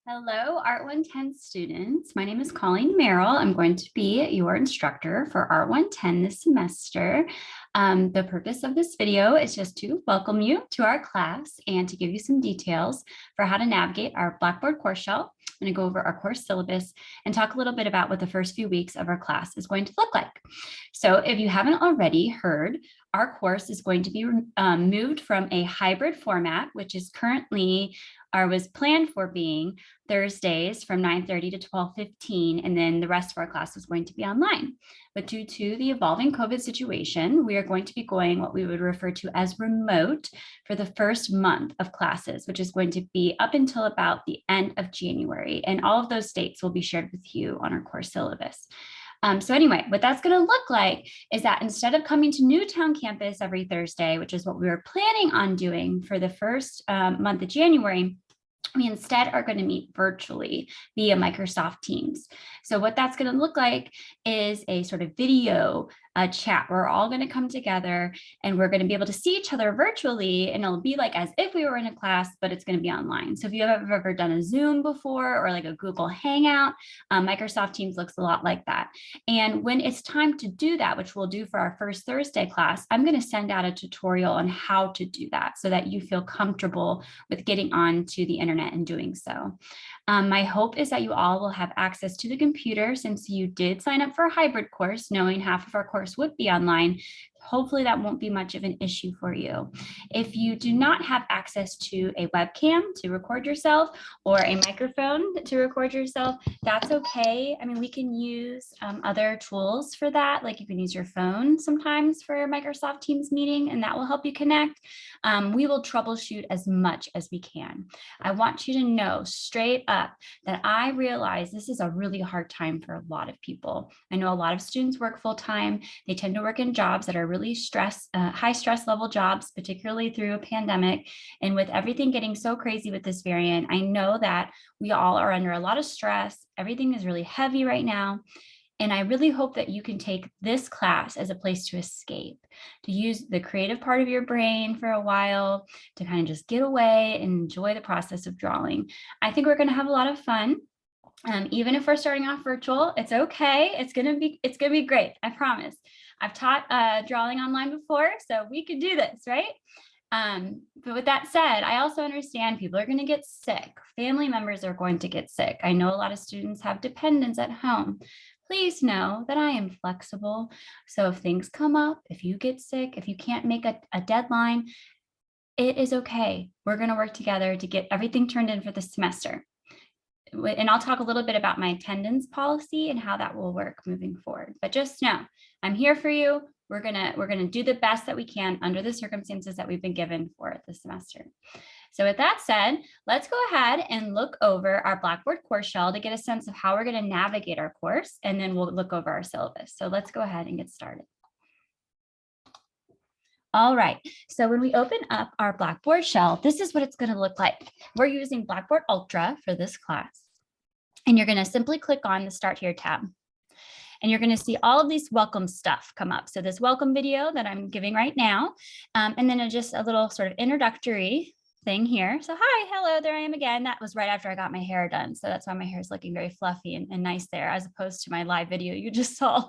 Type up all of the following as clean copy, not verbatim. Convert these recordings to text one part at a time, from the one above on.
Hello, Art 110 students. My name is Colleen Merrill. I'm going to be your instructor for Art 110 this semester. The purpose of this video is just to welcome you to our class and to give you some details for how to navigate our Blackboard course shell. I'm going to go over our course syllabus and talk a little bit about what the first few weeks of our class is going to look like. So if you haven't already heard, our course is going to be moved from a hybrid format, which is currently or was planned for being Thursdays from 9:30 to 12:15, and then the rest of our class was going to be online. But due to the evolving COVID situation, we are going to be going what we would refer to as remote for the first month of classes, which is going to be up until about the end of January. And all of those dates will be shared with you on our course syllabus. So anyway, what that's going to look like is that instead of coming to Newtown campus every Thursday, which is what we were planning on doing for the first month of January, we instead are going to meet virtually via Microsoft Teams. So what that's going to look like is a sort of video chat. We're all going to come together and we're going to be able to see each other virtually, and it'll be like as if we were in a class, but it's going to be online. So if you have ever done a Zoom before or like a Google Hangout, Microsoft Teams looks a lot like that. And when it's time to do that, which we'll do for our first Thursday class, I'm going to send out a tutorial on how to do that so that you feel comfortable with getting on to the internet and doing so. My hope is that you all will have access to the computer since you did sign up for a hybrid course, knowing half of our course would be online. Hopefully that won't be much of an issue for you. If you do not have access to a webcam to record yourself or a microphone to record yourself, that's okay. I mean, we can use other tools for that. Like you can use your phone sometimes for a Microsoft Teams meeting, and that will help you connect. We will troubleshoot as much as we can. I want you to know straight up that I realize this is a really hard time for a lot of people. I know a lot of students work full time. They tend to work in jobs that are really high stress level jobs, particularly through a pandemic. And with everything getting so crazy with this variant, I know that we all are under a lot of stress. Everything is really heavy right now. And I really hope that you can take this class as a place to escape, to use the creative part of your brain for a while, to kind of just get away and enjoy the process of drawing. I think we're going to have a lot of fun. Even if we're starting off virtual, it's okay. It's gonna be great. I promise. I've taught drawing online before, so we could do this, right? But with that said, I also understand people are going to get sick. Family members are going to get sick. I know a lot of students have dependents at home. Please know that I am flexible. So if things come up, if you get sick, if you can't make a deadline, it is okay. We're going to work together to get everything turned in for the semester. And I'll talk a little bit about my attendance policy and how that will work moving forward. But just know, I'm here for you. We're gonna do the best that we can under the circumstances that we've been given for this semester. So with that said, let's go ahead and look over our Blackboard course shell to get a sense of how we're going to navigate our course, and then we'll look over our syllabus. So let's go ahead and get started. All right, so when we open up our Blackboard shell, this is what it's going to look like. We're using Blackboard Ultra for this class. And you're going to simply click on the Start Here tab. And you're going to see all of these welcome stuff come up. So this welcome video that I'm giving right now, and then just a little sort of introductory thing here. So hi, hello, there I am again. That was right after I got my hair done. So that's why my hair is looking very fluffy and nice there, as opposed to my live video you just saw.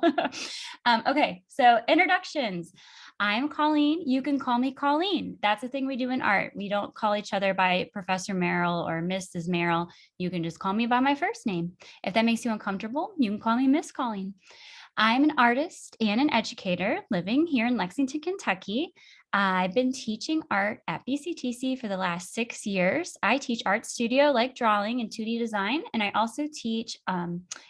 Okay, so introductions. I'm Colleen. You can call me Colleen. That's the thing we do in art. We don't call each other by Professor Merrill or Mrs. Merrill. You can just call me by my first name. If that makes you uncomfortable, you can call me Miss Colleen. I'm an artist and an educator living here in Lexington, Kentucky. I've been teaching art at BCTC for the last 6 years. I teach art studio like drawing and 2D design, and I also teach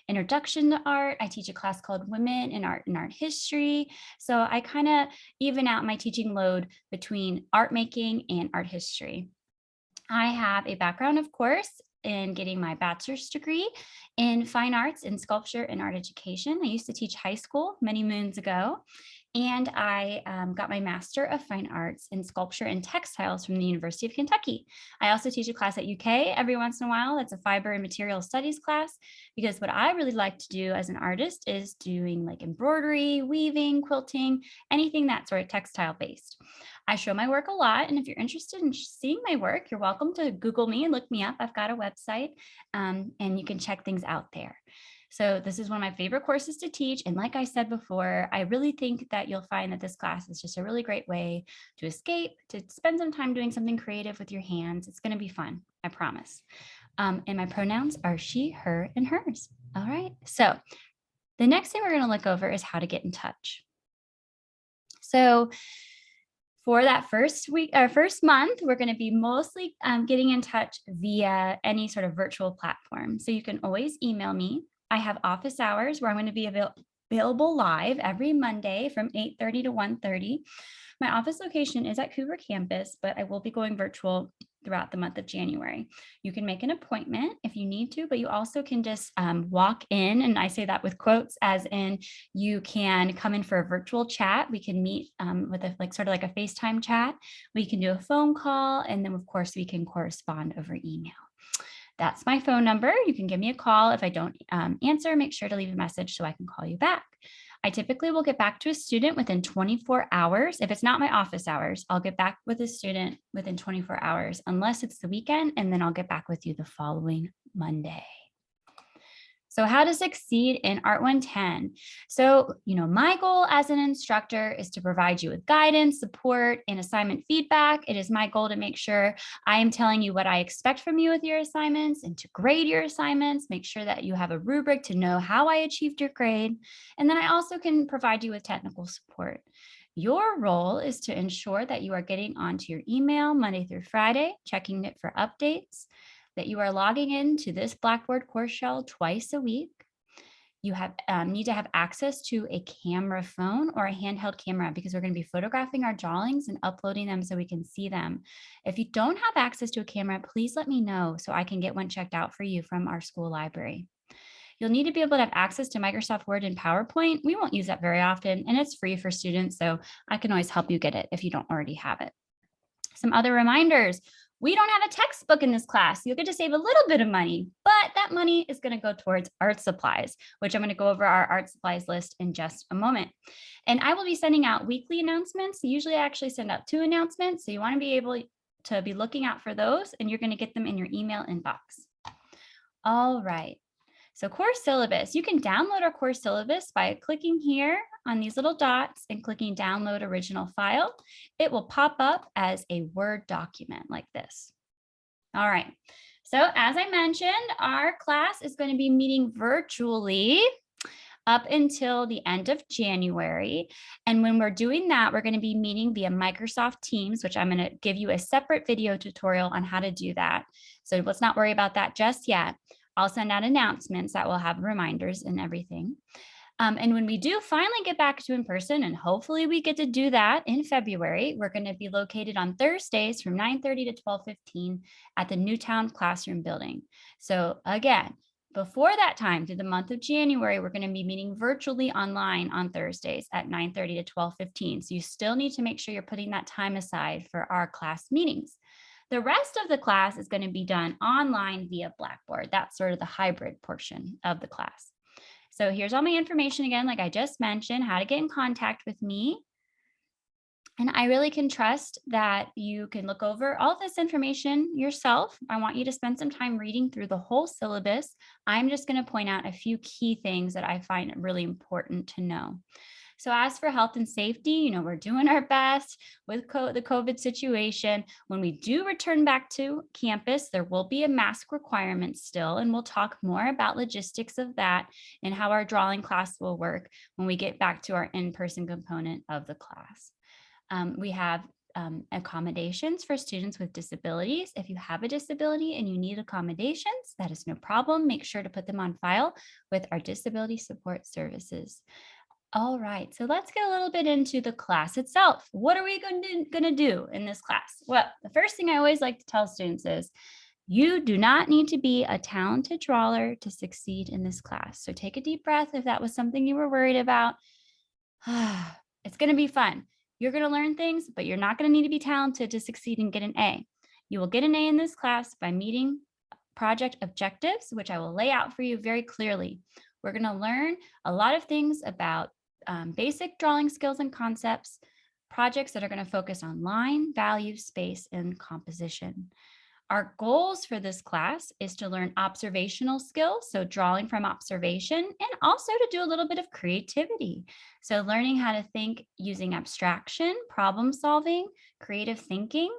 introduction to art. I teach a class called Women in Art and Art History. So I kind of even out my teaching load between art making and art history. I have a background, of course, in getting my bachelor's degree in fine arts and sculpture and art education. I used to teach high school many moons ago. And I got my Master of Fine Arts in Sculpture and Textiles from the University of Kentucky. I also teach a class at UK every once in a while. That's a fiber and material studies class, because what I really like to do as an artist is doing like embroidery, weaving, quilting, anything that sort of textile based. I show my work a lot, and if you're interested in seeing my work, you're welcome to Google me and look me up. I've got a website, and you can check things out there. So this is one of my favorite courses to teach. And like I said before, I really think that you'll find that this class is just a really great way to escape, to spend some time doing something creative with your hands. It's going to be fun, I promise. And my pronouns are she, her, and hers. All right. So the next thing we're going to look over is how to get in touch. So for that first week or first month, we're going to be mostly getting in touch via any sort of virtual platform. So you can always email me. I have office hours where I'm going to be available live every Monday from 8:30 to 1:30. My office location is at Cougar campus, but I will be going virtual throughout the month of January. You can make an appointment if you need to, but you also can just walk in, and I say that with quotes, as in you can come in for a virtual chat. We can meet with a sort of like a FaceTime chat. We can do a phone call, and then of course we can correspond over email. That's my phone number. You can give me a call. If I don't answer, make sure to leave a message so I can call you back. I typically will get back to a student within 24 hours. If it's not my office hours, I'll get back with a student within 24 hours, unless it's the weekend, and then I'll get back with you the following Monday. So how to succeed in Art 110. So, my goal as an instructor is to provide you with guidance, support, and assignment feedback. It is my goal to make sure I am telling you what I expect from you with your assignments and to grade your assignments, make sure that you have a rubric to know how I achieved your grade. And then I also can provide you with technical support. Your role is to ensure that you are getting onto your email Monday through Friday, checking it for updates, that you are logging into this Blackboard course shell twice a week. You need to have access to a camera phone or a handheld camera, because we're going to be photographing our drawings and uploading them so we can see them. If you don't have access to a camera, please let me know so I can get one checked out for you from our school library. You'll need to be able to have access to Microsoft Word and PowerPoint. We won't use that very often, and it's free for students, so I can always help you get it if you don't already have it. Some other reminders. We don't have a textbook in this class. You'll get to save a little bit of money, but that money is going to go towards art supplies, which I'm going to go over our art supplies list in just a moment. And I will be sending out weekly announcements. Usually I actually send out 2 announcements. So you want to be able to be looking out for those, and you're going to get them in your email inbox. All right. So course syllabus, you can download our course syllabus by clicking here on these little dots and clicking download original file. It will pop up as a Word document like this. All right. So as I mentioned, our class is going to be meeting virtually up until the end of January. And when we're doing that, we're going to be meeting via Microsoft Teams, which I'm going to give you a separate video tutorial on how to do that. So let's not worry about that just yet. I'll send out announcements that will have reminders and everything. And when we do finally get back to in person, and hopefully we get to do that in February, we're going to be located on Thursdays from 9:30 to 12:15 at the Newtown Classroom Building. So again, before that time, through the month of January, we're going to be meeting virtually online on Thursdays at 9:30 to 12:15. So you still need to make sure you're putting that time aside for our class meetings. The rest of the class is going to be done online via Blackboard. That's sort of the hybrid portion of the class. So here's all my information again, like I just mentioned, how to get in contact with me. And I really can trust that you can look over all this information yourself. I want you to spend some time reading through the whole syllabus. I'm just going to point out a few key things that I find really important to know. So as for health and safety, we're doing our best with the COVID situation. When we do return back to campus, there will be a mask requirement still, and we'll talk more about logistics of that and how our drawing class will work when we get back to our in-person component of the class. We have accommodations for students with disabilities. If you have a disability and you need accommodations, that is no problem. Make sure to put them on file with our disability support services. All right, so let's get a little bit into the class itself. What are we going to do in this class? Well, the first thing I always like to tell students is you do not need to be a talented drawer to succeed in this class. So take a deep breath if that was something you were worried about. It's going to be fun. You're going to learn things, but you're not going to need to be talented to succeed and get an A. You will get an A in this class by meeting project objectives, which I will lay out for you very clearly. We're going to learn a lot of things about basic drawing skills and concepts, projects that are going to focus on line, value, space, and composition. Our goals for this class is to learn observational skills, so drawing from observation, and also to do a little bit of creativity. So learning how to think using abstraction, problem solving, creative thinking.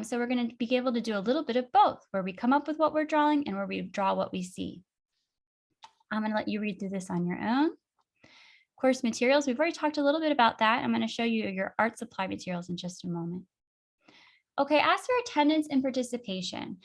So we're going to be able to do a little bit of both, where we come up with what we're drawing and where we draw what we see. I'm going to let you read through this on your own. Course materials, we've already talked a little bit about that. I'm going to show you your art supply materials in just a moment. Okay, as for attendance and participation.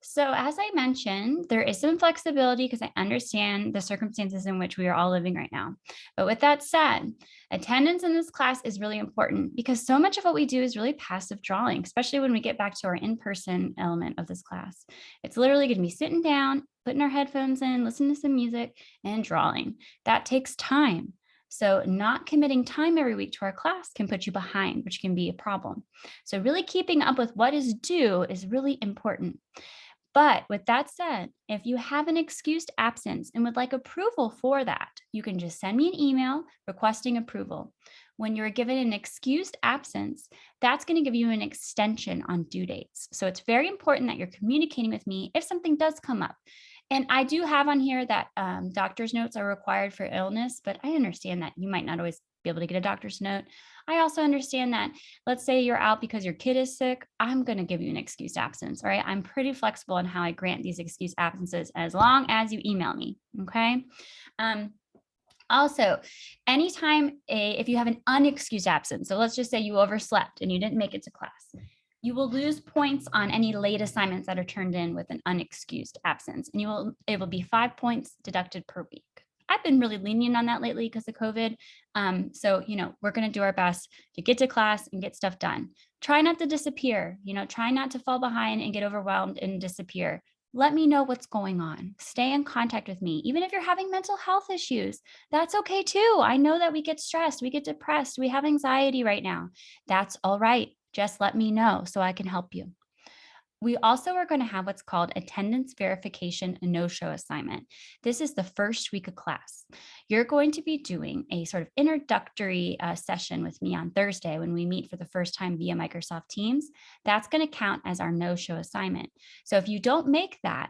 So as I mentioned, there is some flexibility because I understand the circumstances in which we are all living right now. But with that said, attendance in this class is really important because so much of what we do is really passive drawing, especially when we get back to our in-person element of this class. It's literally going to be sitting down, putting our headphones in, listening to some music, and drawing. That takes time. So not committing time every week to our class can put you behind, which can be a problem. So really keeping up with what is due is really important. But with that said, if you have an excused absence and would like approval for that, you can just send me an email requesting approval. When you're given an excused absence, that's going to give you an extension on due dates. So it's very important that you're communicating with me if something does come up. And I do have on here that doctor's notes are required for illness, but I understand that you might not always be able to get a doctor's note. I also understand that, let's say you're out because your kid is sick, I'm going to give you an excused absence, all right? I'm pretty flexible in how I grant these excused absences as long as you email me, okay? Also, anytime if you have an unexcused absence, so let's just say you overslept and you didn't make it to class, you will lose points on any late assignments that are turned in with an unexcused absence, and it will be 5 points deducted per week. I've been really lenient on that lately because of COVID. So, we're going to do our best to get to class and get stuff done. Try not to disappear, try not to fall behind and get overwhelmed and disappear. Let me know what's going on. Stay in contact with me. Even if you're having mental health issues, that's okay too. I know that we get stressed, we get depressed, we have anxiety right now. That's all right. Just let me know so I can help you. We also are going to have what's called attendance verification and no-show assignment. This is the first week of class. You're going to be doing a sort of introductory session with me on Thursday when we meet for the first time via Microsoft Teams. That's going to count as our no-show assignment. So if you don't make that,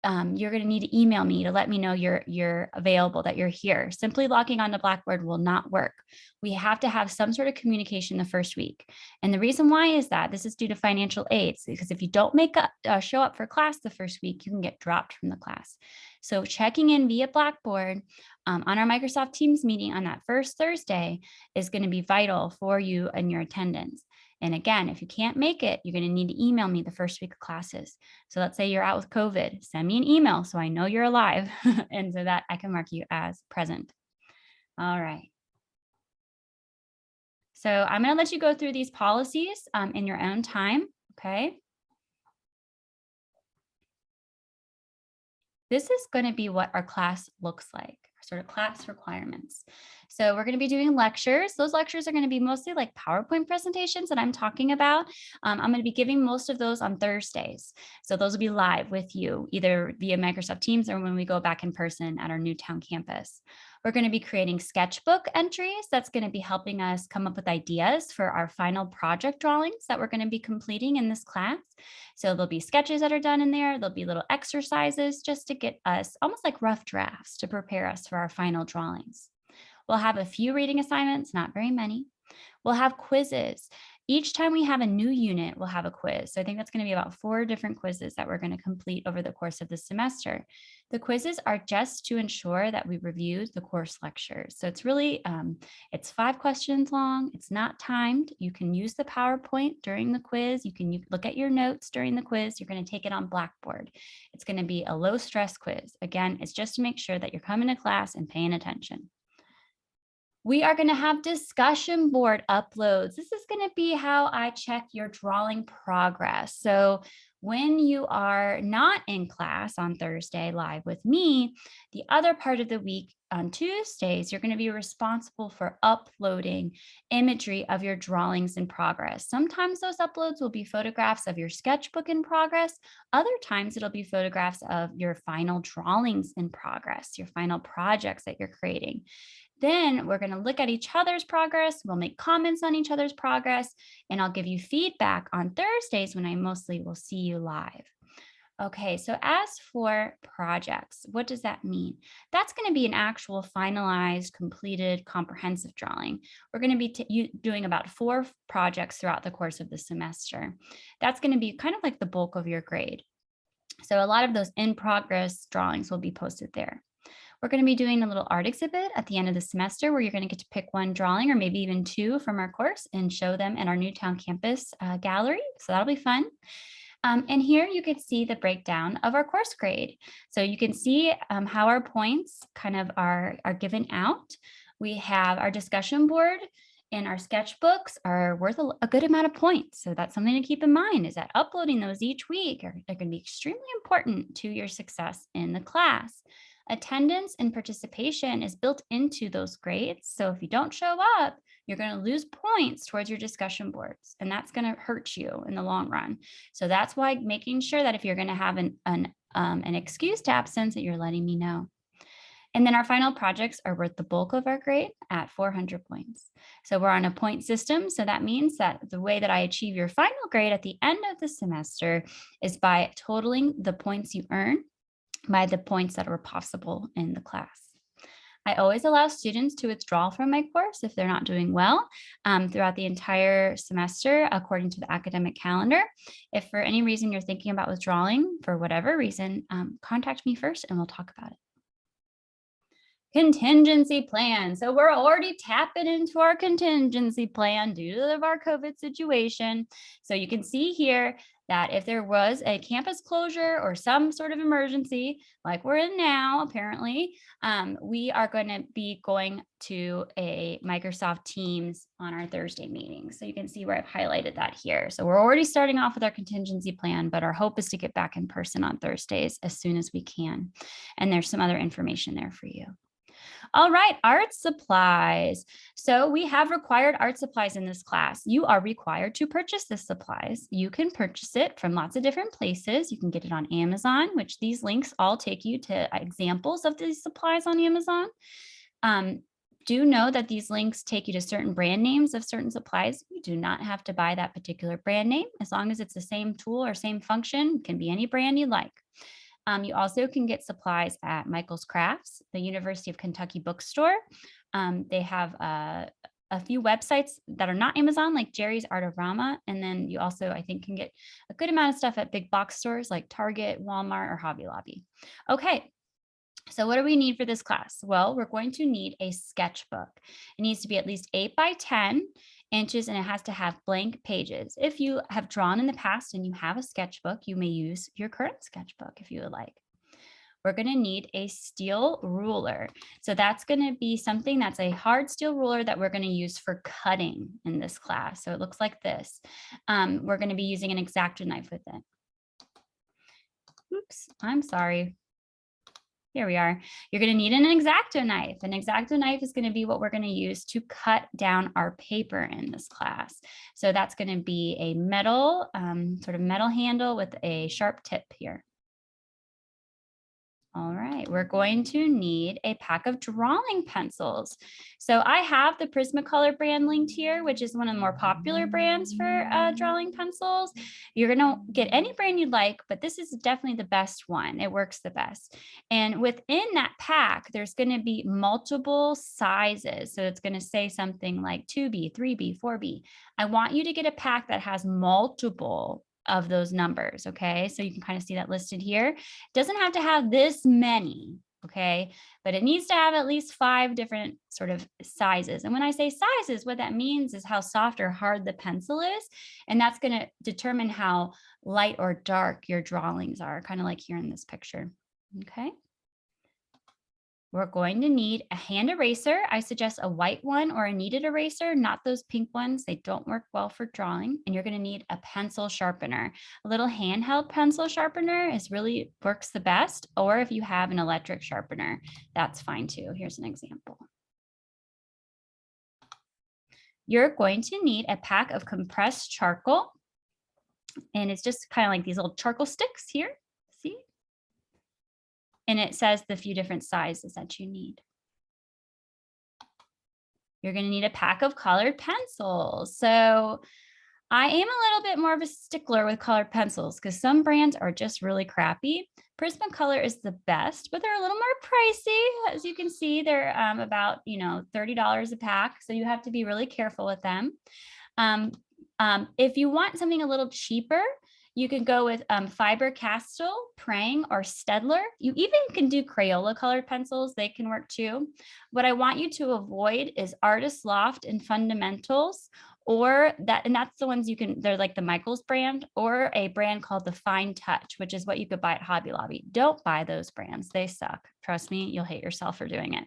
you're going to need to email me to let me know you're available, that you're here. Simply logging onto Blackboard will not work. We have to have some sort of communication the first week. And the reason why is that this is due to financial aids, because if you don't show up for class the first week, you can get dropped from the class. So checking in via Blackboard on our Microsoft Teams meeting on that first Thursday is going to be vital for you and your attendance. And again, if you can't make it, you're going to need to email me the first week of classes. So let's say you're out with COVID, send me an email so I know you're alive and so that I can mark you as present. All right. So I'm going to let you go through these policies in your own time, okay? This is going to be what our class looks like, sort of class requirements. So we're going to be doing lectures. Those lectures are going to be mostly like PowerPoint presentations that I'm talking about. I'm going to be giving most of those on Thursdays. So those will be live with you, either via Microsoft Teams or when we go back in person at our Newtown campus. We're going to be creating sketchbook entries. That's going to be helping us come up with ideas for our final project drawings that we're going to be completing in this class. So there'll be sketches that are done in there. There'll be little exercises just to get us almost like rough drafts to prepare us for our final drawings. We'll have a few reading assignments, not very many. We'll have quizzes. Each time we have a new unit, we'll have a quiz. So I think that's going to be about 4 different quizzes that we're going to complete over the course of the semester. The quizzes are just to ensure that we reviewed the course lectures. So it's really, it's 5 questions long. It's not timed. You can use the PowerPoint during the quiz. You can look at your notes during the quiz. You're going to take it on Blackboard. It's going to be a low stress quiz. Again, it's just to make sure that you're coming to class and paying attention. We are going to have discussion board uploads. This is going to be how I check your drawing progress. So when you are not in class on Thursday live with me, the other part of the week, on Tuesdays, you're going to be responsible for uploading imagery of your drawings in progress. Sometimes those uploads will be photographs of your sketchbook in progress. Other times it'll be photographs of your final drawings in progress, your final projects that you're creating. Then we're going to look at each other's progress. We'll make comments on each other's progress, and I'll give you feedback on Thursdays when I mostly will see you live. Okay, so as for projects, what does that mean? That's going to be an actual finalized, completed, comprehensive drawing. We're going to be doing about 4 projects throughout the course of the semester. That's going to be kind of like the bulk of your grade. So a lot of those in progress drawings will be posted there. We're going to be doing a little art exhibit at the end of the semester where you're going to get to pick 1 drawing or maybe even 2 from our course and show them at our Newtown campus gallery. So that'll be fun. And here you could see the breakdown of our course grade. So you can see how our points kind of are given out. We have our discussion board and our sketchbooks are worth a good amount of points. So that's something to keep in mind, is that uploading those each week are going to be extremely important to your success in the class. Attendance and participation is built into those grades. So if you don't show up, you're going to lose points towards your discussion boards, and that's going to hurt you in the long run. So that's why making sure that if you're going to have an excused absence, that you're letting me know. And then our final projects are worth the bulk of our grade at 400 points. So we're on a point system. So that means that the way that I achieve your final grade at the end of the semester is by totaling the points you earn by the points that were possible in the class. I always allow students to withdraw from my course if they're not doing well throughout the entire semester according to the academic calendar. If for any reason you're thinking about withdrawing for whatever reason, contact me first and we'll talk about it. Contingency plan. So we're already tapping into our contingency plan due to our COVID situation. So you can see here that if there was a campus closure or some sort of emergency like we're in now, apparently, we are going to be going to a Microsoft Teams on our Thursday meeting. So you can see where I've highlighted that here. So we're already starting off with our contingency plan, but our hope is to get back in person on Thursdays as soon as we can. And there's some other information there for you. All right, art supplies. So we have required art supplies in this class. You are required to purchase this supplies. You can purchase it from lots of different places. You can get it on Amazon, which these links all take you to examples of these supplies on Amazon. Do know that these links take you to certain brand names of certain supplies. You do not have to buy that particular brand name. As long as it's the same tool or same function, it can be any brand you like. You also can get supplies at Michael's Crafts, the University of Kentucky bookstore. They have a few websites that are not Amazon, like Jerry's Artorama. And then you also, I think, can get a good amount of stuff at big box stores like Target, Walmart, or Hobby Lobby. Okay. So what do we need for this class? Well, we're going to need a sketchbook. It needs to be at least 8 by 10 inches and it has to have blank pages. If you have drawn in the past and you have a sketchbook, you may use your current sketchbook if you would like. We're going to need a steel ruler. So that's going to be something that's a hard steel ruler that we're going to use for cutting in this class. So it looks like this. We're going to be using an X-Acto knife with it. Oops, I'm sorry. Here we are. You're going to need an X-Acto knife. An X-Acto knife is going to be what we're going to use to cut down our paper in this class. So that's going to be a metal, sort of metal handle with a sharp tip here. All right, we're going to need a pack of drawing pencils. So I have the Prismacolor brand linked here, which is one of the more popular brands for drawing pencils. You're going to get any brand you'd like, but this is definitely the best one. It works the best. And within that pack, there's going to be multiple sizes. So it's going to say something like 2B, 3B, 4B. I want you to get a pack that has multiple of those numbers. Okay, so you can kind of see that listed here. It doesn't have to have this many, okay, but it needs to have at least 5 different sort of sizes. And when I say sizes, what that means is how soft or hard the pencil is, and that's going to determine how light or dark your drawings are, kind of like here in this picture. Okay. We're going to need a hand eraser. I suggest a white one or a kneaded eraser, not those pink ones. They don't work well for drawing. And you're going to need a pencil sharpener. A little handheld pencil sharpener really works the best. Or if you have an electric sharpener, that's fine too. Here's an example. You're going to need a pack of compressed charcoal. And it's just kind of like these little charcoal sticks here. See? And it says the few different sizes that you need. You're going to need a pack of colored pencils. So I am a little bit more of a stickler with colored pencils because some brands are just really crappy. Prismacolor is the best, but they're a little more pricey. As you can see, they're about, $30 a pack. So you have to be really careful with them. If you want something a little cheaper, you can go with Faber-Castell, Prang, or Staedtler. You even can do Crayola colored pencils. They can work too. What I want you to avoid is Artist Loft and Fundamentals, and that's the ones they're like the Michaels brand, or a brand called the Fine Touch, which is what you could buy at Hobby Lobby. Don't buy those brands. They suck. Trust me, you'll hate yourself for doing it.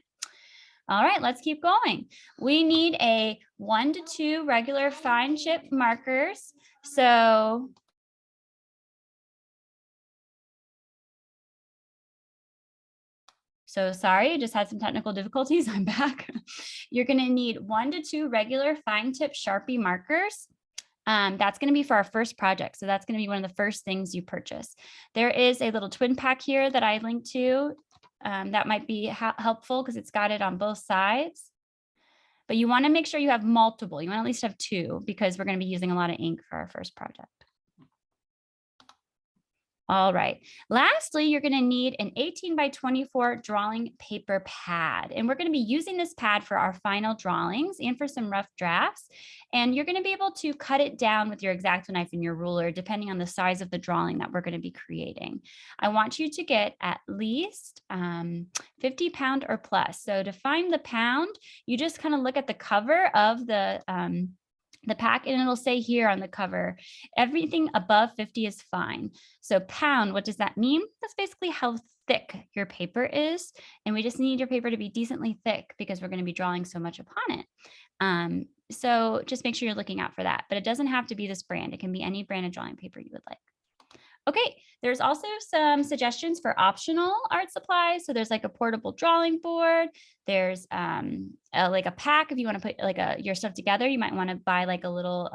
All right, let's keep going. We need a 1 to 2 regular fine tip markers. So sorry, I just had some technical difficulties. I'm back. You're going to need 1 to 2 regular fine tip Sharpie markers. That's going to be for our first project. So that's going to be one of the first things you purchase. There is a little twin pack here that I linked to. That might be helpful because it's got it on both sides. But you want to make sure you have multiple. You want to at least have 2 because we're going to be using a lot of ink for our first project. All right. Lastly, you're going to need an 18 by 24 drawing paper pad. And we're going to be using this pad for our final drawings and for some rough drafts. And you're going to be able to cut it down with your X-Acto knife and your ruler, depending on the size of the drawing that we're going to be creating. I want you to get at least 50 pound or plus. So to find the pound, you just kind of look at the cover of the pack, and it'll say here on the cover, everything above 50 is fine. So pound, what does that mean? That's basically how thick your paper is. And we just need your paper to be decently thick because we're going to be drawing so much upon it. So just make sure you're looking out for that. But it doesn't have to be this brand. It can be any brand of drawing paper you would like. Okay, there's also some suggestions for optional art supplies. So there's like a portable drawing board. There's like a pack if you want to put like your stuff together. You might want to buy like a little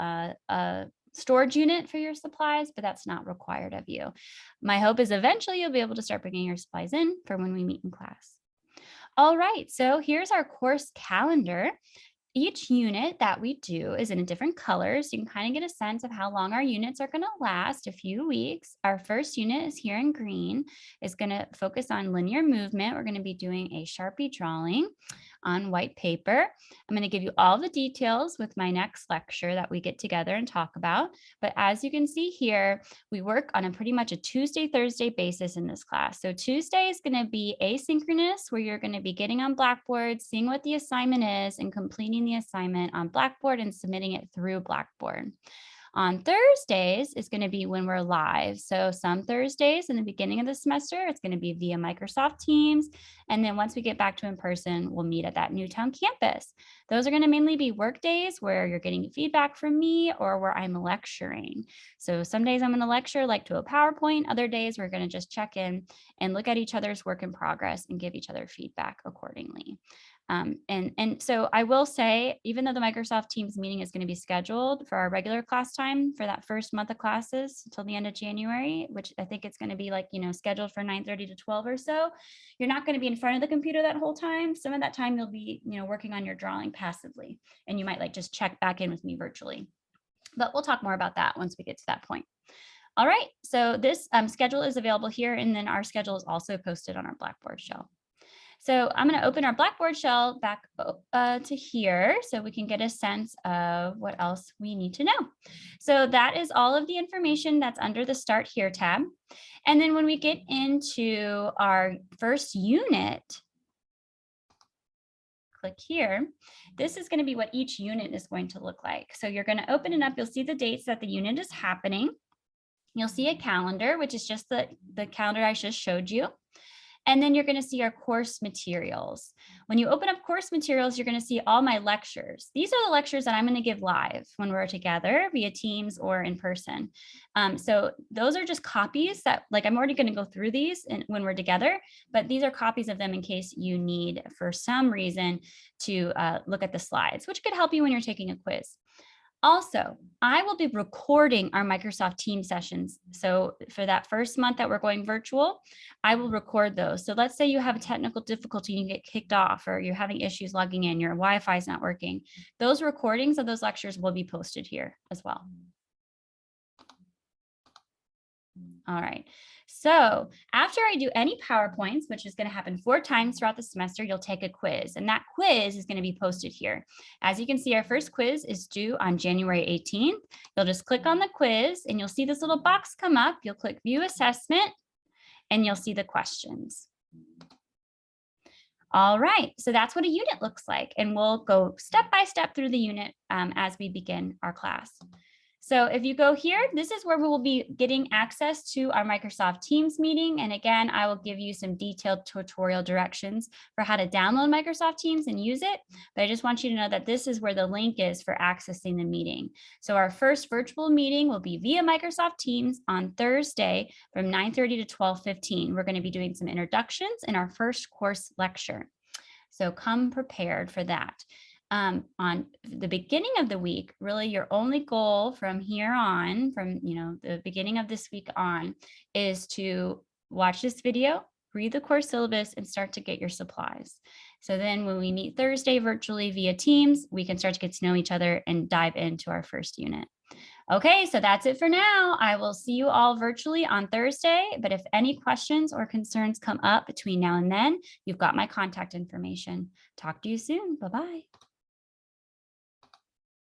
storage unit for your supplies, but that's not required of you. My hope is eventually you'll be able to start bringing your supplies in for when we meet in class. All right, so here's our course calendar. Each unit that we do is in a different color, so you can kind of get a sense of how long our units are going to last, a few weeks. Our first unit is here in green. It's going to focus on linear movement. We're going to be doing a Sharpie drawing on white paper. I'm going to give you all the details with my next lecture that we get together and talk about. But as you can see here, we work on a pretty much a Tuesday, Thursday basis in this class. So Tuesday is going to be asynchronous, where you're going to be getting on Blackboard, seeing what the assignment is, and completing the assignment on Blackboard and submitting it through Blackboard. On Thursdays is going to be when we're live. So some Thursdays in the beginning of the semester, it's going to be via Microsoft Teams. And then once we get back to in person, we'll meet at that Newtown campus. Those are going to mainly be work days where you're getting feedback from me or where I'm lecturing. So some days I'm going to lecture like to a PowerPoint. Other days we're going to just check in and look at each other's work in progress and give each other feedback accordingly. And so I will say, even though the Microsoft Teams meeting is going to be scheduled for our regular class time for that first month of classes until the end of January, which I think it's going to be like, scheduled for 9:30 to 12 or so, you're not going to be in front of the computer that whole time. Some of that time you'll be, working on your drawing passively, and you might like just check back in with me virtually. But we'll talk more about that once we get to that point. All right, so this schedule is available here, and then our schedule is also posted on our Blackboard shell. So I'm going to open our Blackboard shell back to here so we can get a sense of what else we need to know. So that is all of the information that's under the Start Here tab. And then when we get into our first unit, click here, this is going to be what each unit is going to look like. So you're going to open it up. You'll see the dates that the unit is happening. You'll see a calendar, which is just the calendar I just showed you. And then you're going to see our course materials. When you open up course materials, you're going to see all my lectures. These are the lectures that I'm going to give live when we're together via Teams or in person. So those are just copies that, like, I'm already going to go through these when we're together, but these are copies of them in case you need for some reason to look at the slides, which could help you when you're taking a quiz. Also, I will be recording our Microsoft Teams sessions. So for that first month that we're going virtual, I will record those. So let's say you have a technical difficulty, you get kicked off, or you're having issues logging in, your Wi-Fi is not working. Those recordings of those lectures will be posted here as well. All right. So after I do any PowerPoints, which is going to happen 4 times throughout the semester, you'll take a quiz, and that quiz is going to be posted here. As you can see, our first quiz is due on January 18th. You'll just click on the quiz and you'll see this little box come up. You'll click View Assessment and you'll see the questions. All right, so that's what a unit looks like, and we'll go step by step through the unit as we begin our class. So if you go here, this is where we will be getting access to our Microsoft Teams meeting. And again, I will give you some detailed tutorial directions for how to download Microsoft Teams and use it. But I just want you to know that this is where the link is for accessing the meeting. So our first virtual meeting will be via Microsoft Teams on Thursday from 9:30 to 12:15. We're going to be doing some introductions in our first course lecture. So come prepared for that. On the beginning of the week, really your only goal from here on, from the beginning of this week on, is to watch this video, read the course syllabus, and start to get your supplies. So then when we meet Thursday virtually via Teams, we can start to get to know each other and dive into our first unit. Okay, so that's it for now. I will see you all virtually on Thursday, but if any questions or concerns come up between now and then, you've got my contact information. Talk to you soon. Bye-bye.